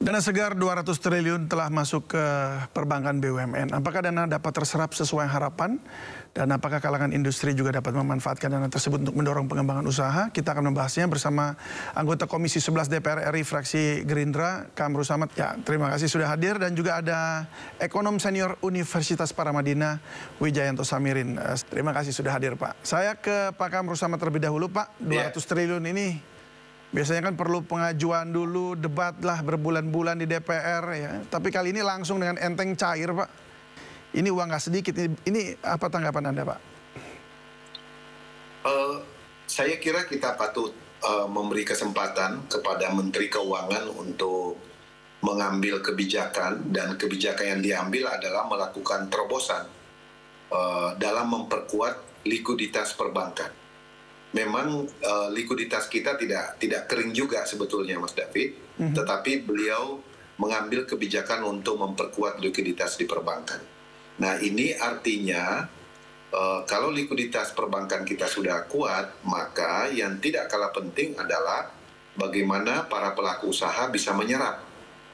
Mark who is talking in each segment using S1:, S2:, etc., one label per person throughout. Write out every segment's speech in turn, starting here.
S1: Dana segar 200 triliun telah masuk ke perbankan BUMN. Apakah dana dapat terserap sesuai harapan? Dan apakah kalangan industri juga dapat memanfaatkan dana tersebut untuk mendorong pengembangan usaha? Kita akan membahasnya bersama anggota Komisi 11 DPR RI fraksi Gerindra, Kamru Samad. Ya, terima kasih sudah hadir. Dan juga ada ekonom senior Universitas Paramadina, Wijayanto Samirin. Terima kasih sudah hadir, Pak. Saya ke Pak Kamru Samad terlebih dahulu, Pak. 200 triliun ini biasanya kan perlu pengajuan dulu, debat lah berbulan-bulan di DPR ya. Tapi kali ini langsung dengan enteng cair, Pak. Ini uang nggak sedikit. Ini apa tanggapan Anda, Pak?
S2: Saya kira kita patut memberi kesempatan kepada Menteri Keuangan untuk mengambil kebijakan, dan kebijakan yang diambil adalah melakukan terobosan dalam memperkuat likuiditas perbankan. Memang likuiditas kita tidak kering juga sebetulnya, Mas David, tetapi beliau mengambil kebijakan untuk memperkuat likuiditas di perbankan. Nah, ini artinya kalau likuiditas perbankan kita sudah kuat, maka yang tidak kalah penting adalah bagaimana para pelaku usaha bisa menyerap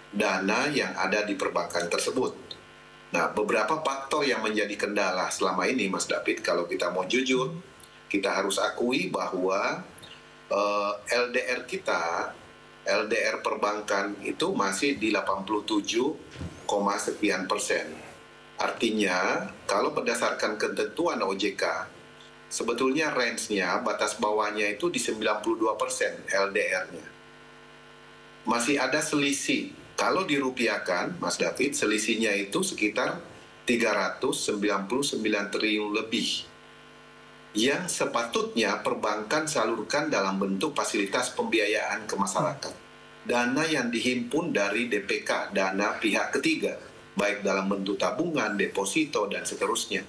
S2: dana yang ada di perbankan tersebut. Nah, beberapa faktor yang menjadi kendala selama ini, Mas David, kalau kita mau jujur, kita harus akui bahwa LDR kita, LDR perbankan itu masih di 87, sekian persen. Artinya, kalau berdasarkan ketentuan OJK, sebetulnya range-nya, batas bawahnya itu di 92% LDR-nya. Masih ada selisih. Kalau dirupiahkan, Mas David, selisihnya itu sekitar 399 triliun lebih, yang sepatutnya perbankan salurkan dalam bentuk fasilitas pembiayaan ke masyarakat. Dana yang dihimpun dari DPK, dana pihak ketiga, baik dalam bentuk tabungan, deposito, dan seterusnya.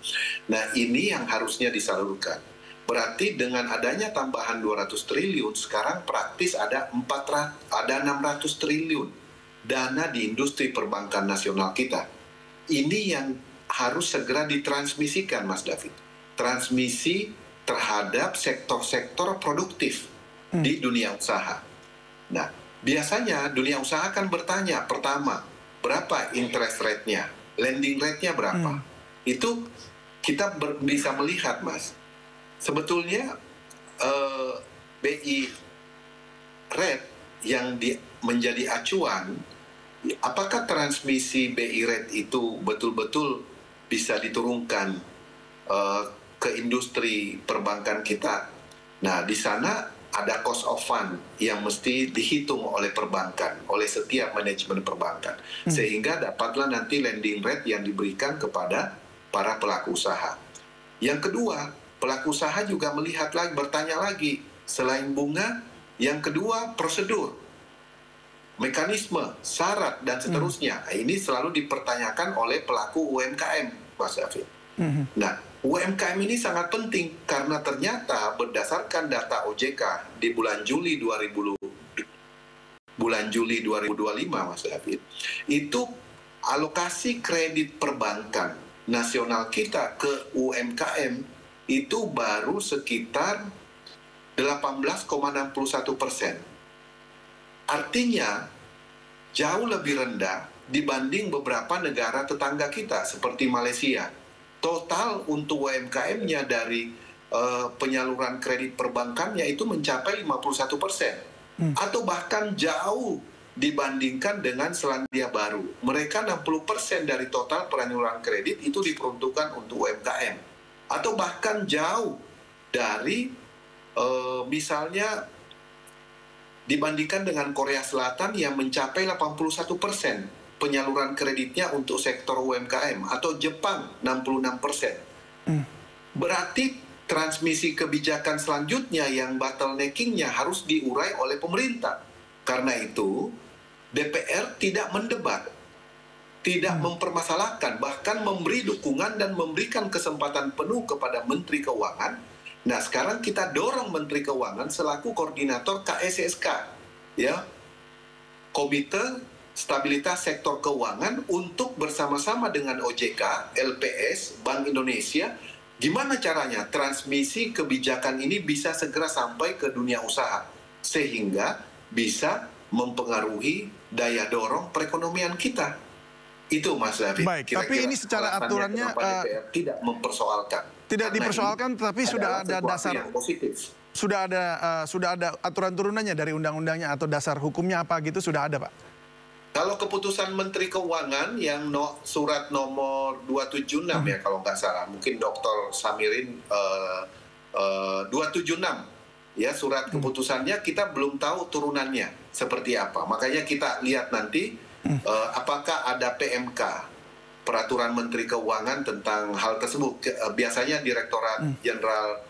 S2: Nah, ini yang harusnya disalurkan. Berarti dengan adanya tambahan 200 triliun, sekarang praktis ada 600 triliun dana di industri perbankan nasional kita. Ini yang harus segera ditransmisikan, Mas David. Transmisi terhadap sektor-sektor produktif di dunia usaha. Nah, biasanya dunia usaha kan bertanya, pertama, berapa interest rate-nya, lending rate-nya berapa? Itu kita bisa melihat, Mas. Sebetulnya BI rate yang menjadi acuan, apakah transmisi BI rate itu betul-betul bisa diturunkan ke industri perbankan kita. Nah, di sana ada cost of fund yang mesti dihitung oleh perbankan, oleh setiap manajemen perbankan. Sehingga dapatlah nanti lending rate yang diberikan kepada para pelaku usaha. Yang kedua, pelaku usaha juga melihat lagi, bertanya lagi, selain bunga, yang kedua prosedur, mekanisme, syarat, dan seterusnya. Ini selalu dipertanyakan oleh pelaku UMKM, Mas David. Nah, UMKM ini sangat penting karena ternyata berdasarkan data OJK di bulan Juli 2025, Mas David, itu alokasi kredit perbankan nasional kita ke UMKM itu baru sekitar 18,61%. Artinya jauh lebih rendah dibanding beberapa negara tetangga kita seperti Malaysia. Total untuk UMKM-nya dari penyaluran kredit perbankannya itu mencapai 51%. Atau bahkan jauh dibandingkan dengan Selandia Baru. Mereka 60% dari total penyaluran kredit itu diperuntukkan untuk UMKM. Atau bahkan jauh dari misalnya dibandingkan dengan Korea Selatan yang mencapai 81% penyaluran kreditnya untuk sektor UMKM, atau Jepang 66%. Berarti transmisi kebijakan selanjutnya yang bottlenecking-nya harus diurai oleh pemerintah. Karena itu DPR tidak mendebat, tidak mempermasalahkan, bahkan memberi dukungan dan memberikan kesempatan penuh kepada Menteri Keuangan. Nah, sekarang kita dorong Menteri Keuangan selaku koordinator KSSK, ya, Komite Stabilitas Sektor Keuangan, untuk bersama-sama dengan OJK, LPS, Bank Indonesia, gimana caranya transmisi kebijakan ini bisa segera sampai ke dunia usaha, sehingga bisa mempengaruhi daya dorong perekonomian kita. Itu Mas David.
S1: Baik, tapi ini secara aturannya
S2: DPR tidak mempersoalkan.
S1: Tidak dipersoalkan, tapi sudah ada dasar
S2: yang positif.
S1: Sudah ada aturan turunannya dari undang-undangnya atau dasar hukumnya apa gitu sudah ada, Pak?
S2: Kalau keputusan Menteri Keuangan yang surat nomor 276 ya kalau nggak salah, mungkin Dr. Samirin 276 ya surat keputusannya, kita belum tahu turunannya seperti apa. Makanya kita lihat nanti apakah ada PMK, peraturan Menteri Keuangan tentang hal tersebut. Biasanya Direktorat Jenderal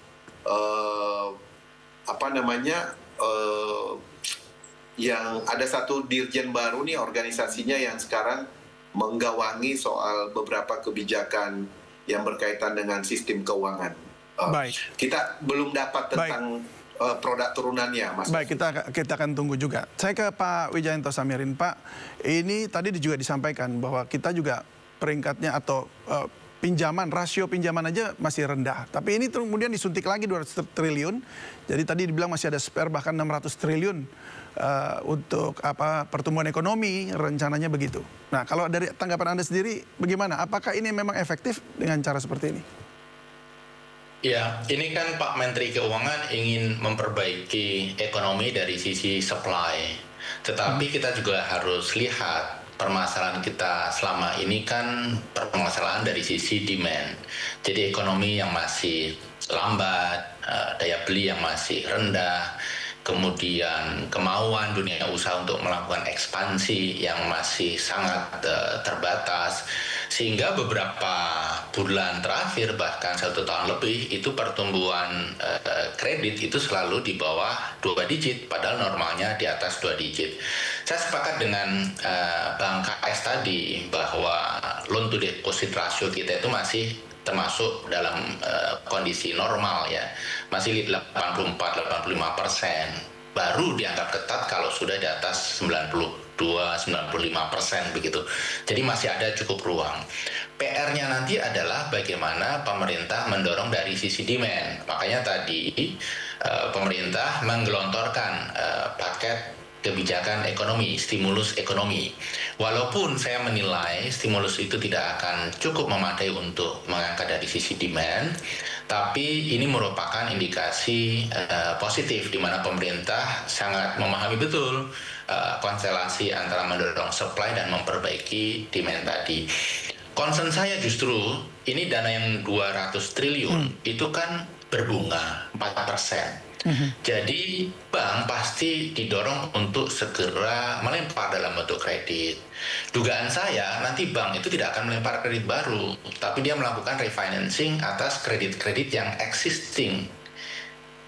S2: yang ada satu dirjen baru nih organisasinya yang sekarang menggawangi soal beberapa kebijakan yang berkaitan dengan sistem keuangan.
S1: Baik.
S2: Kita belum dapat tentang produk turunannya, Mas.
S1: Baik, kita akan tunggu juga. Saya ke Pak Wijayanto Samirin. Pak, ini tadi juga disampaikan bahwa kita juga peringkatnya atau pinjaman, rasio pinjaman aja masih rendah. Tapi ini kemudian disuntik lagi 200 triliun. Jadi tadi dibilang masih ada spare bahkan 600 triliun untuk pertumbuhan ekonomi, rencananya begitu. Nah, kalau dari tanggapan Anda sendiri bagaimana? Apakah ini memang efektif dengan cara seperti ini?
S3: Ya, ini kan Pak Menteri Keuangan ingin memperbaiki ekonomi dari sisi supply. Tetapi kita juga harus lihat permasalahan kita selama ini kan permasalahan dari sisi demand. Jadi ekonomi yang masih lambat, daya beli yang masih rendah, kemudian kemauan dunia usaha untuk melakukan ekspansi yang masih sangat terbatas, sehingga beberapa bulan terakhir bahkan 1 tahun lebih itu pertumbuhan kredit itu selalu di bawah 2 digit, padahal normalnya di atas 2 digit. Saya sepakat dengan Bang KS tadi bahwa loan to deposit ratio kita itu masih termasuk dalam kondisi normal ya, masih 84-85%. Baru dianggap ketat kalau sudah di atas 92-95% begitu. Jadi masih ada cukup ruang. PR-nya nanti adalah bagaimana pemerintah mendorong dari sisi demand. Makanya tadi pemerintah menggelontorkan paket kebijakan ekonomi, stimulus ekonomi. Walaupun saya menilai stimulus itu tidak akan cukup memadai untuk mengangkat dari sisi demand, tapi ini merupakan indikasi positif di mana pemerintah sangat memahami betul konstelasi antara mendorong supply dan memperbaiki demand tadi. Concern saya justru ini dana yang 200 triliun itu kan berbunga 4%. Jadi bank pasti didorong untuk segera melempar dalam bentuk kredit. Dugaan saya nanti bank itu tidak akan melempar kredit baru, tapi dia melakukan refinancing atas kredit-kredit yang existing.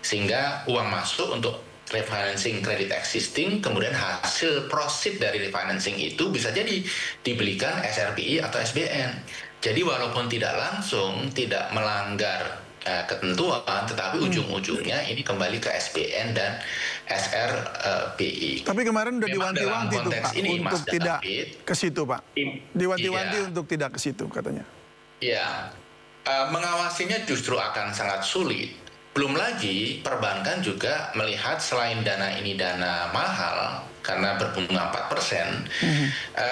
S3: Sehingga uang masuk untuk refinancing kredit existing, kemudian hasil proceed dari refinancing itu bisa jadi dibelikan SRBI atau SBN. Jadi walaupun tidak langsung, tidak melanggar ketentuan, tetapi ujung-ujungnya ini kembali ke SBN dan SRBI.
S1: Tapi kemarin udah diwanti-wanti tuh Pak
S3: ini,
S1: untuk tidak ke situ Pak. Diwanti-wanti untuk tidak ke situ katanya.
S3: Iya, mengawasinya justru akan sangat sulit. Belum lagi perbankan juga melihat selain dana ini dana mahal karena berbunga 4%,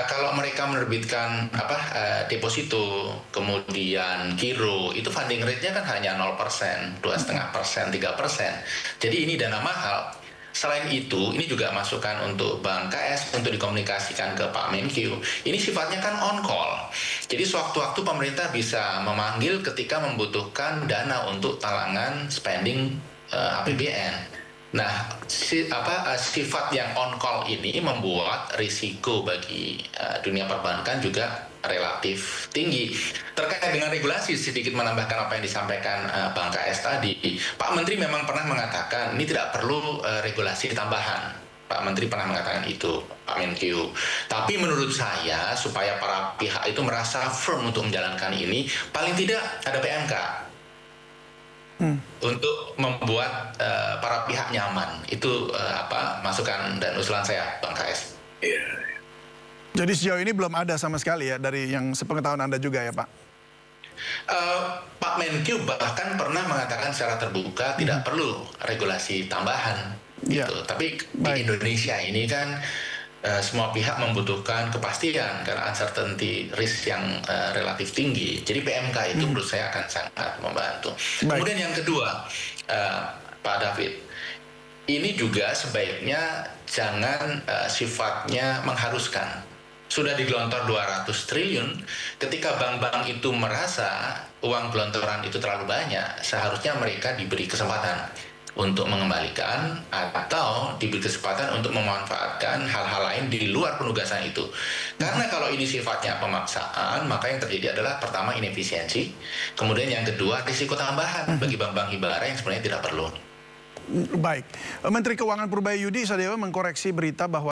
S3: kalau mereka menerbitkan deposito, kemudian giro, itu funding rate-nya kan hanya 0%, 2,5%, 3%. Jadi ini dana mahal. Selain itu, ini juga masukan untuk Bang KS untuk dikomunikasikan ke Pak Menkyu. Ini sifatnya kan on call. Jadi sewaktu-waktu pemerintah bisa memanggil ketika membutuhkan dana untuk talangan spending APBN. Nah, sifat yang on call ini membuat risiko bagi dunia perbankan juga relatif tinggi. Terkait dengan regulasi, sedikit menambahkan apa yang disampaikan Bang KS tadi, Pak Menteri memang pernah mengatakan ini tidak perlu regulasi tambahan. Pak Menteri pernah mengatakan itu, Pak Menkyu. Tapi menurut saya, supaya para pihak itu merasa firm untuk menjalankan ini, paling tidak ada PMK. Untuk membuat para pihak nyaman. Itu masukan dan usulan saya, Bang KS.
S2: Iya.
S1: Jadi sejauh ini belum ada sama sekali ya dari yang sepengetahuan Anda juga ya Pak?
S3: Pak Menkyu bahkan pernah mengatakan secara terbuka tidak perlu regulasi tambahan.
S1: Ya.
S3: gitu. Tapi di Indonesia ini kan semua pihak membutuhkan kepastian karena uncertainty risk yang relatif tinggi. Jadi PMK itu menurut saya akan sangat membantu. Kemudian yang kedua, Pak David, ini juga sebaiknya jangan sifatnya mengharuskan. Sudah digelontor 200 triliun, ketika bank-bank itu merasa uang gelontoran itu terlalu banyak, seharusnya mereka diberi kesempatan untuk mengembalikan atau diberi kesempatan untuk memanfaatkan hal-hal lain di luar penugasan itu. Karena kalau ini sifatnya pemaksaan, maka yang terjadi adalah pertama inefisiensi, kemudian yang kedua risiko tambahan bagi bank-bank himbara yang sebenarnya tidak perlu.
S1: Baik, Menteri Keuangan Purbaya Yudi Sadewa mengkoreksi berita bahwa